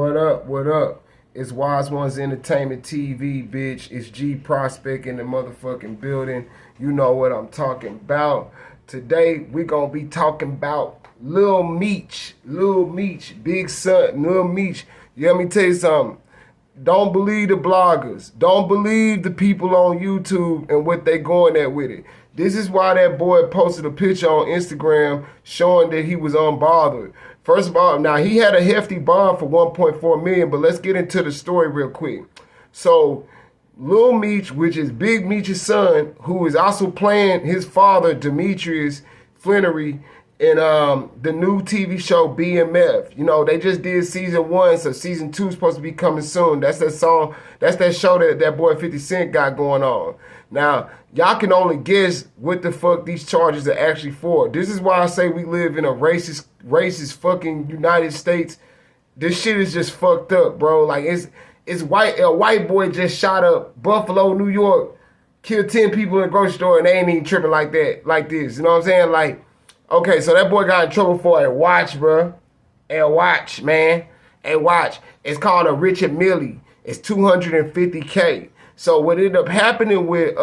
What up? What up? It's Wizeonez Entertainment TV, bitch. It's G Prospect in the motherfucking building. You know what I'm talking about. Today, we gonna be talking about Lil Meech. Lil Meech, big son, Lil Meech. Let me tell you something. Don't believe the bloggers. Don't believe the people on YouTube and what they going at with it. This is why that boy posted a picture on Instagram showing that he was unbothered. First of all, now he had a hefty bond for $1.4 million, but let's get into the story real quick. So Lil Meech, which is Big Meech's son, who is also playing his father, Demetrius Flannery, in the new TV show BMF. You know, they just did season 1, so season 2 is supposed to be coming soon. That's that song, that's that show that boy 50 Cent got going on. Now, y'all can only guess what the fuck these charges are actually for. This is why I say we live in a racist fucking United States. This shit is just fucked up, bro. Like, it's white. A white boy just shot up Buffalo, New York, killed 10 people in a grocery store, and they ain't even tripping like that, like this. You know what I'm saying? Like, okay, so that boy got in trouble for a watch, bro. A watch, man. A watch. It's called a Richard Mille. It's $250K. So what ended up happening with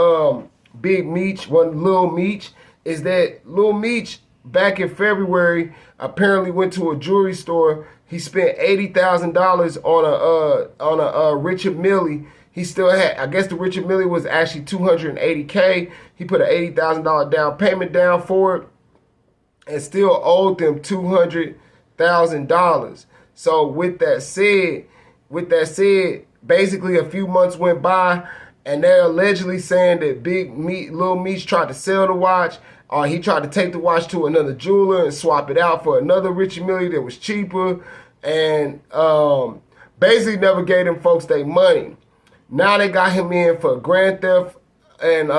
Big Meech, Lil Meech, is that Lil Meech back in February apparently went to a jewelry store. He spent $80,000 on a Richard Mille. He still had, I guess the Richard Mille was actually $280K. He put an $80,000 down payment down for it and still owed them $200,000. So with that said, basically a few months went by, and they're allegedly saying that Lil Meech tried to sell the watch, or he tried to take the watch to another jeweler and swap it out for another Richard Mille that was cheaper, and basically never gave them folks their money. Now they got him in for grand theft and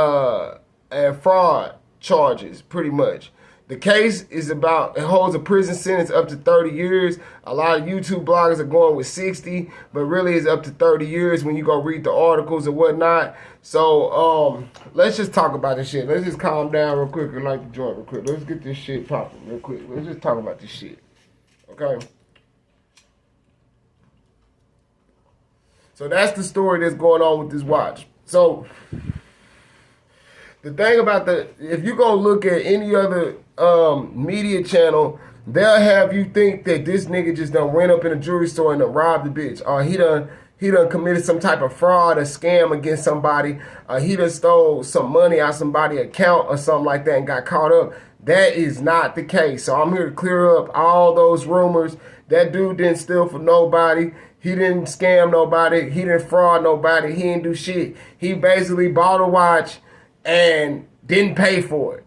fraud charges, pretty much. The case is it holds a prison sentence up to 30 years. A lot of YouTube bloggers are going with 60, but really it's up to 30 years when you go read the articles and whatnot. So let's just talk about this shit. Let's just calm down real quick and light the joint real quick. Let's get this shit popping real quick. Let's just talk about this shit. Okay? So that's the story that's going on with this watch. So the thing about if you go look at any other media channel, they'll have you think that this nigga just done went up in a jewelry store and done robbed the bitch, or he done committed some type of fraud or scam against somebody, or he done stole some money out somebody's account or something like that and got caught up. That is not the case. So I'm here to clear up all those rumors. That dude didn't steal from nobody. He didn't scam nobody. He didn't fraud nobody. He didn't do shit. He basically bought a watch and didn't pay for it.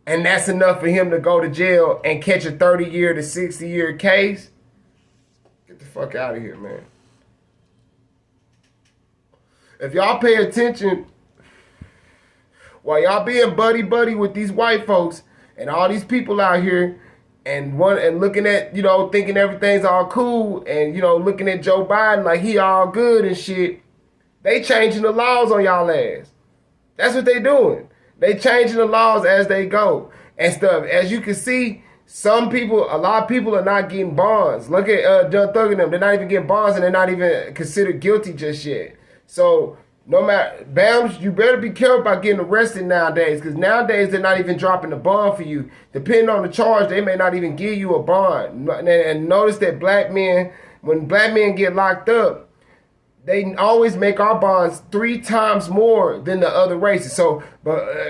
And that's enough for him to go to jail and catch a 30-year to 60-year case. Get the fuck out of here, man. If y'all pay attention, while y'all being buddy-buddy with these white folks and all these people out here and looking at, you know, thinking everything's all cool and, you know, looking at Joe Biden like he all good and shit, they changing the laws on y'all ass. That's what they doing. They changing the laws as they go and stuff. As you can see, a lot of people are not getting bonds. Look at John Thug and them. They're not even getting bonds and they're not even considered guilty just yet. So no matter, Bams, you better be careful about getting arrested nowadays, because nowadays they're not even dropping the bond for you. Depending on the charge, they may not even give you a bond. And notice that when black men get locked up, they always make our bonds 3 times more than the other races. So,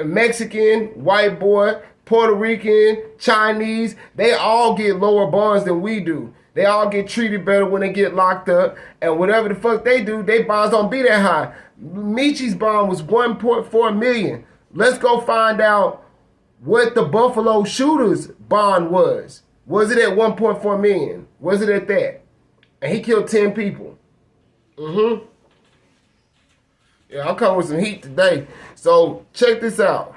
Mexican, white boy, Puerto Rican, Chinese, they all get lower bonds than we do. They all get treated better when they get locked up. And whatever the fuck they do, their bonds don't be that high. Meech's bond was $1.4 million. Let's go find out what the Buffalo shooters bond was. Was it at $1.4 million? Was it at that? And he killed 10 people. Yeah, I'll come with some heat today. So check this out.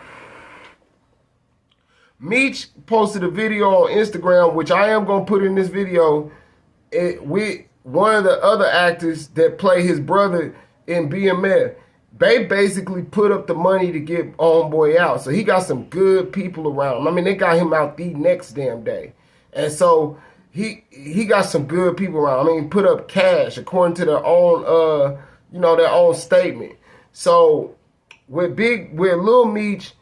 Meech posted a video on Instagram, which I am going to put in this video, with one of the other actors that play his brother in BMF. They basically put up the money to get homeboy out. So he got some good people around him. I mean, they got him out the next damn day. And so he got some good people around. I mean, put up cash according to their own their own statement. So with Lil Meech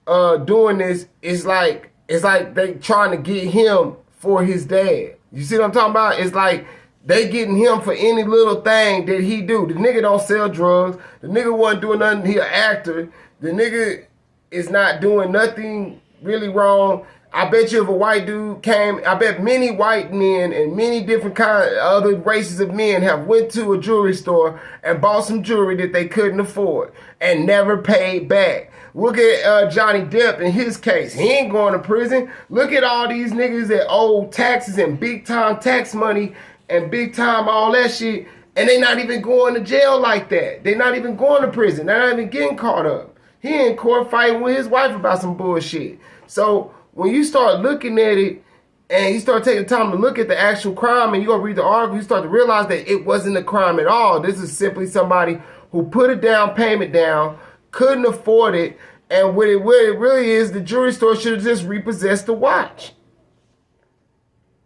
doing this, it's like they trying to get him for his dad. You see what I'm talking about? It's like they getting him for any little thing that he do. The nigga don't sell drugs. The nigga wasn't doing nothing. He an actor. The nigga is not doing nothing really wrong. I bet you if a white dude came, I bet many white men and many different kind of other races of men have went to a jewelry store and bought some jewelry that they couldn't afford and never paid back. Look at Johnny Depp in his case. He ain't going to prison. Look at all these niggas that owe taxes and big time tax money and big time all that shit, and they not even going to jail like that. They not even going to prison. They're not even getting caught up. He in court fighting with his wife about some bullshit. So when you start looking at it and you start taking time to look at the actual crime and you go read the article, you start to realize that it wasn't a crime at all. This is simply somebody who put a down payment down, couldn't afford it, and what it really is, the jewelry store should have just repossessed the watch.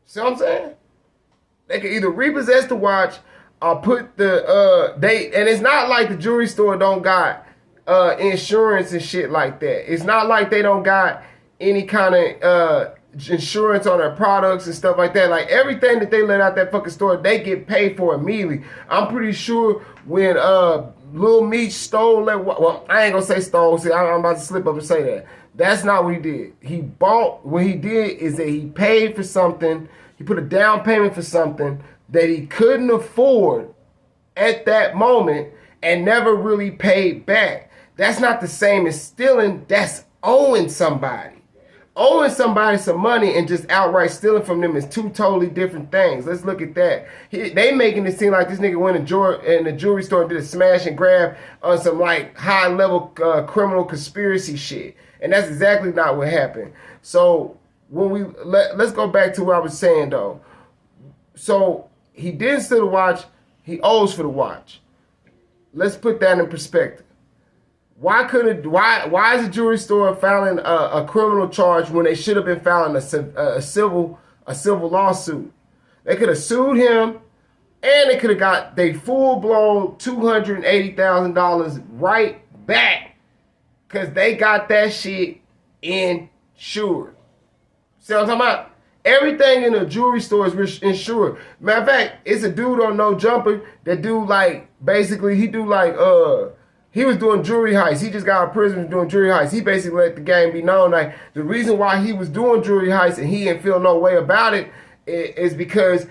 See what I'm saying? They can either repossess the watch or put the and it's not like the jewelry store don't got insurance and shit like that. It's not like they don't got any kind of insurance on their products and stuff like that. Like everything that they let out that fucking store, they get paid for immediately. I'm pretty sure when Lil Meech stole that, well, I ain't gonna say stole. See, I'm about to slip up and say that. That's not what he did. What he did is that he paid for something. He put a down payment for something that he couldn't afford at that moment and never really paid back. That's not the same as stealing. That's owing somebody. Owing somebody some money and just outright stealing from them is two totally different things. Let's look at that. They making it seem like this nigga went in the jewelry store and did a smash and grab on some like high level criminal conspiracy shit. And that's exactly not what happened. So when let's go back to what I was saying though. So he didn't steal the watch. He owes for the watch. Let's put that in perspective. Why is the jewelry store filing a criminal charge when they should have been filing a civil lawsuit? They could have sued him, and they could have got their full-blown $280,000 right back because they got that shit insured. See what I'm talking about? Everything in a jewelry store is insured. Matter of fact, it's a dude on No Jumper that do like, basically, he do like, he was doing jewelry heists. He just got out of prison doing jewelry heists. He basically let the game be known like the reason why he was doing jewelry heists and he didn't feel no way about it is because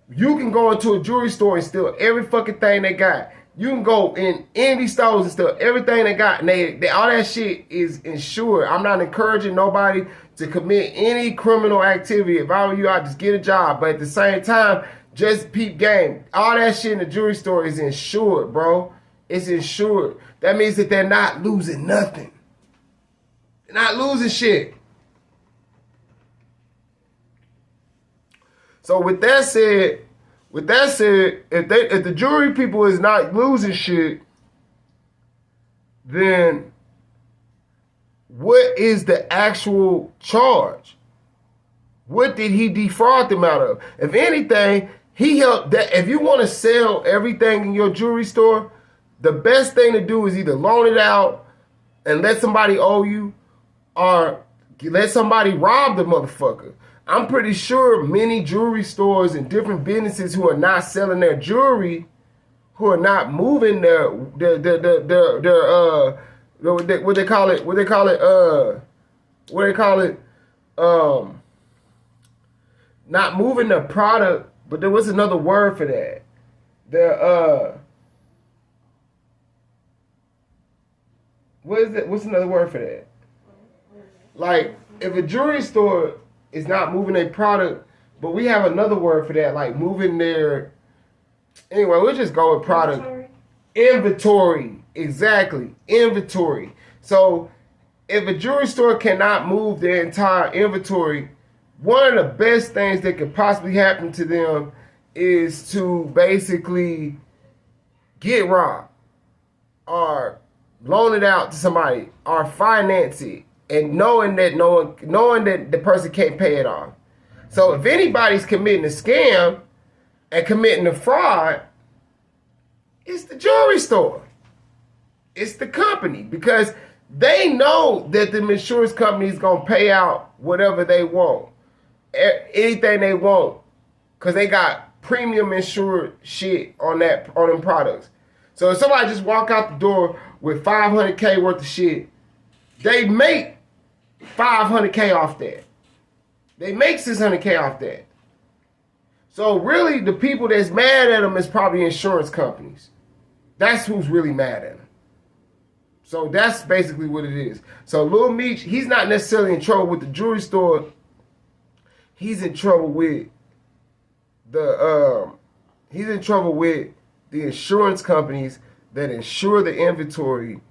you can go into a jewelry store and steal every fucking thing they got. You can go in any stores and steal everything they got, and they all that shit is insured. I'm not encouraging nobody to commit any criminal activity. If I were you, I'd just get a job. But at the same time, just peep game. All that shit in the jewelry store is insured, bro. It's insured. That means that they're not losing nothing. They're not losing shit. So with that said, if the jewelry people is not losing shit, then what is the actual charge? What did he defraud them out of? If anything, he helped that. If you want to sell everything in your jewelry store, the best thing to do is either loan it out and let somebody owe you or let somebody rob the motherfucker. I'm pretty sure many jewelry stores and different businesses who are not selling their jewelry, who are not moving their what they call it, not moving the product, but there was another word for that. What is it? What's another word for that? Like, if a jewelry store is not moving a product, but we have another word for that, like moving their... Anyway, we'll just go with product. Inventory. Exactly. Inventory. So, if a jewelry store cannot move their entire inventory, one of the best things that could possibly happen to them is to basically get robbed or loan it out to somebody or finance it and knowing that the person can't pay it off. So if anybody's committing a scam and committing a fraud, it's the jewelry store. It's the company, because they know that the insurance company is going to pay out whatever they want, anything they want, because they got premium insured shit on them products. So if somebody just walk out the door with $500K worth of shit, they make $500K off that. They make $600K off that. So really, the people that's mad at them is probably insurance companies. That's who's really mad at them. So that's basically what it is. So Lil Meech, he's not necessarily in trouble with the jewelry store. He's in trouble with the insurance companies that insure the inventory,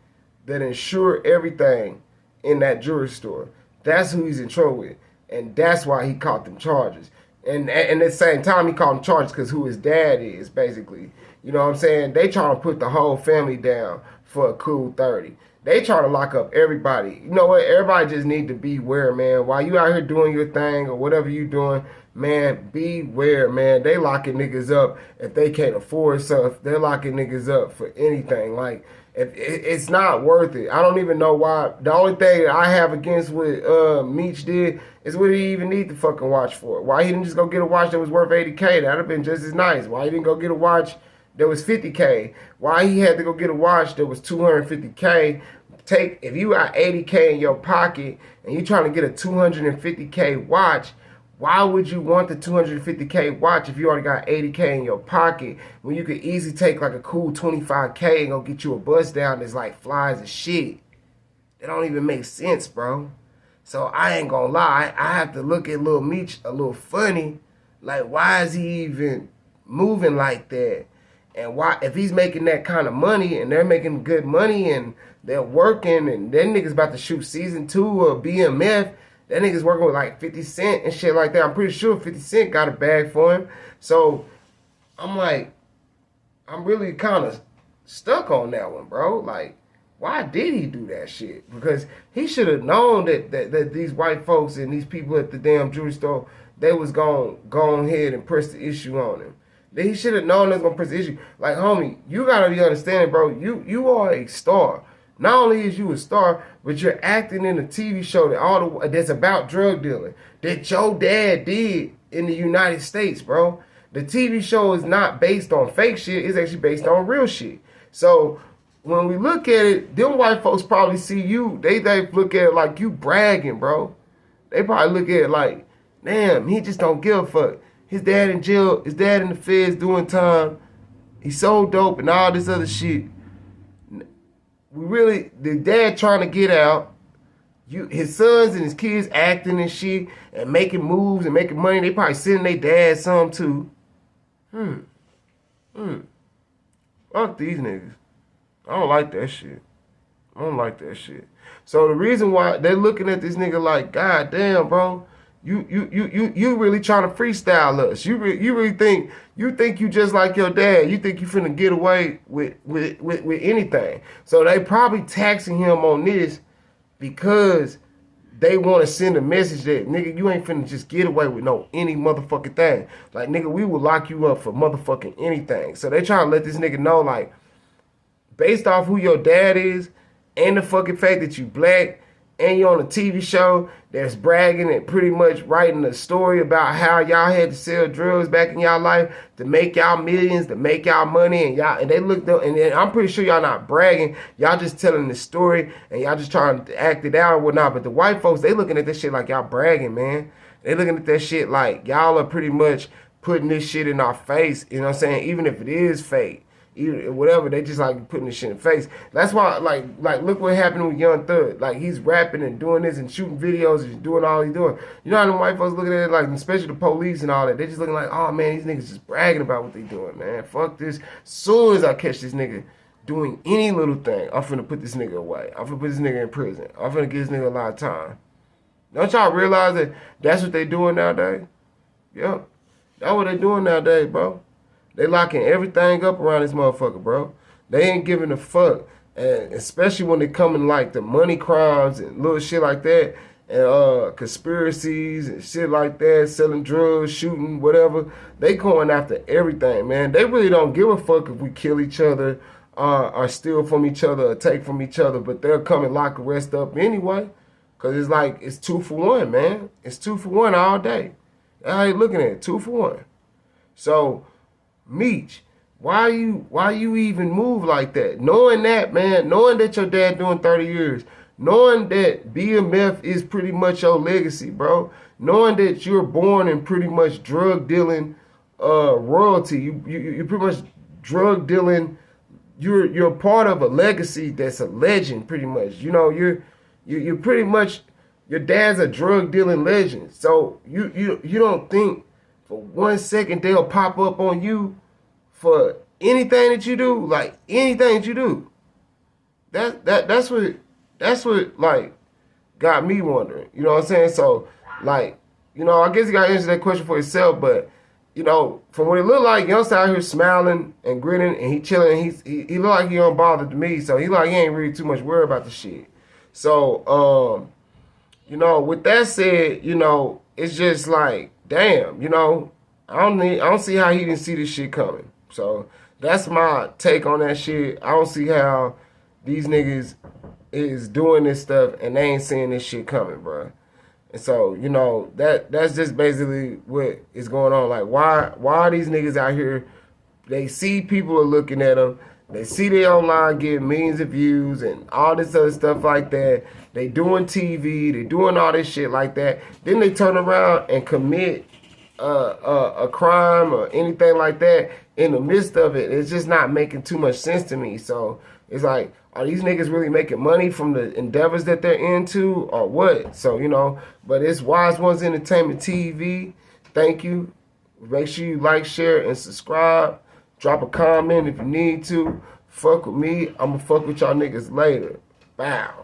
that insure everything in that jewelry store. That's who he's in trouble with. And that's why he caught them charges. And at the same time, he caught them charges because who his dad is, basically. You know what I'm saying? They trying to put the whole family down for a cool 30. They trying to lock up everybody. You know what? Everybody just need to beware, man. While you out here doing your thing or whatever you doing, man, beware, man. They locking niggas up if they can't afford stuff. They're locking niggas up for anything. Like, it's not worth it. I don't even know why. The only thing I have against what Meech did is what he even need to fucking watch for. Why he didn't just go get a watch that was worth 80K? That'd have been just as nice. Why he didn't go get a watch that was 50K? Why he had to go get a watch that was 250K? If you got 80K in your pocket and you trying to get a 250K watch, why would you want the 250K watch if you already got 80K in your pocket when you could easily take like a cool 25K and go get you a bust down that's like flies and shit? It don't even make sense, bro. So I ain't gonna lie, I have to look at Lil Meech a little funny. Like, why is he even moving like that? And why, if he's making that kind of money and they're making good money and they're working and that nigga's about to shoot season 2 of BMF, that nigga's working with like 50 Cent and shit like that. I'm pretty sure 50 Cent got a bag for him. So I'm like, I'm really kind of stuck on that one, bro. Like, why did he do that shit? Because he should have known that these white folks and these people at the damn jewelry store, they was going to go ahead and press the issue on him. He should have known they was going to press the issue. Like, homie, you got to be understanding, bro. You are a star. Not only is you a star, but you're acting in a TV show that's about drug dealing that your dad did in the United States, bro. The TV show is not based on fake shit. It's actually based on real shit. So when we look at it, them white folks probably see you. They look at it like you bragging, bro. They probably look at it like, damn, he just don't give a fuck. His dad in jail. His dad in the feds doing time. He sold dope and all this other shit. The dad trying to get out. His sons and his kids acting and shit and making moves and making money. They probably sending their dad some too. Fuck these niggas. I don't like that shit. I don't like that shit. So the reason why they're looking at this nigga like, God damn, bro, you really trying to freestyle us. You really think you just like your dad. You think you finna get away with anything. So they probably taxing him on this because they want to send a message that, nigga, you ain't finna just get away with any motherfucking thing. Like, nigga, we will lock you up for motherfucking anything. So they trying to let this nigga know, like, based off who your dad is and the fucking fact that you black and you're on a TV show that's bragging and pretty much writing a story about how y'all had to sell drugs back in y'all life to make y'all millions, to make y'all money, and they looked up, and I'm pretty sure y'all not bragging, y'all just telling the story and y'all just trying to act it out or whatnot. But the white folks, they looking at this shit like y'all bragging, man. They looking at that shit like y'all are pretty much putting this shit in our face, you know what I'm saying? Even if it is fake. Whatever, they just like putting this shit in the face. That's why, like look what happened with Young Thug. Like, he's rapping and doing this and shooting videos and doing all he's doing. You know how the white folks looking at it, like, especially the police and all that, they just looking like, oh man, these niggas just bragging about what they doing, man. Fuck this. Soon as I catch this nigga doing any little thing, I'm finna put this nigga away. I'm finna put this nigga in prison. I'm finna give this nigga a lot of time. Don't y'all realize that that's what they doing nowadays? Yep. That's what they doing nowadays, bro. They locking everything up around this motherfucker, bro. They ain't giving a fuck. And especially when they coming like the money crimes and little shit like that. and conspiracies and shit like that, selling drugs, shooting, whatever. They going after everything, man. They really don't give a fuck if we kill each other, or steal from each other, or take from each other, but they'll come and lock the rest up anyway. Cause it's like, it's 2 for 1, man. It's 2 for 1 all day. That's how you looking at it, 2 for 1. So, Meech, why you even move like that? Knowing that, man, knowing that your dad doing 30 years, knowing that BMF is pretty much your legacy, bro. Knowing that you're born in pretty much drug dealing royalty. You pretty much drug dealing. You're part of a legacy that's a legend, pretty much. You know, you're pretty much, your dad's a drug dealing legend. So you don't think for 1 second they'll pop up on you for anything that you do, like anything that you do. That's what like got me wondering. You know what I'm saying? So like, you know, I guess you gotta answer that question for yourself, but you know, from what it looked like, youngster out here smiling and grinning and he chilling, he look like he unbothered to me, so he like he ain't really too much worried about the shit. So you know, with that said, you know, it's just like, damn, you know, I don't see how he didn't see this shit coming. So that's my take on that shit. I don't see how these niggas is doing this stuff and they ain't seeing this shit coming, bro. And so, you know, that's just basically what is going on. Like, why are these niggas out here? They see people are looking at them. They see they online getting millions of views and all this other stuff like that. They doing TV. They doing all this shit like that. Then they turn around and commit a crime or anything like that in the midst of it. It's just not making too much sense to me. So it's like, are these niggas really making money from the endeavors that they're into or what? So, you know, but it's Wizeonez Entertainment TV. Thank you. Make sure you like, share, and subscribe. Drop a comment if you need to. Fuck with me. I'm going to fuck with y'all niggas later. Bow.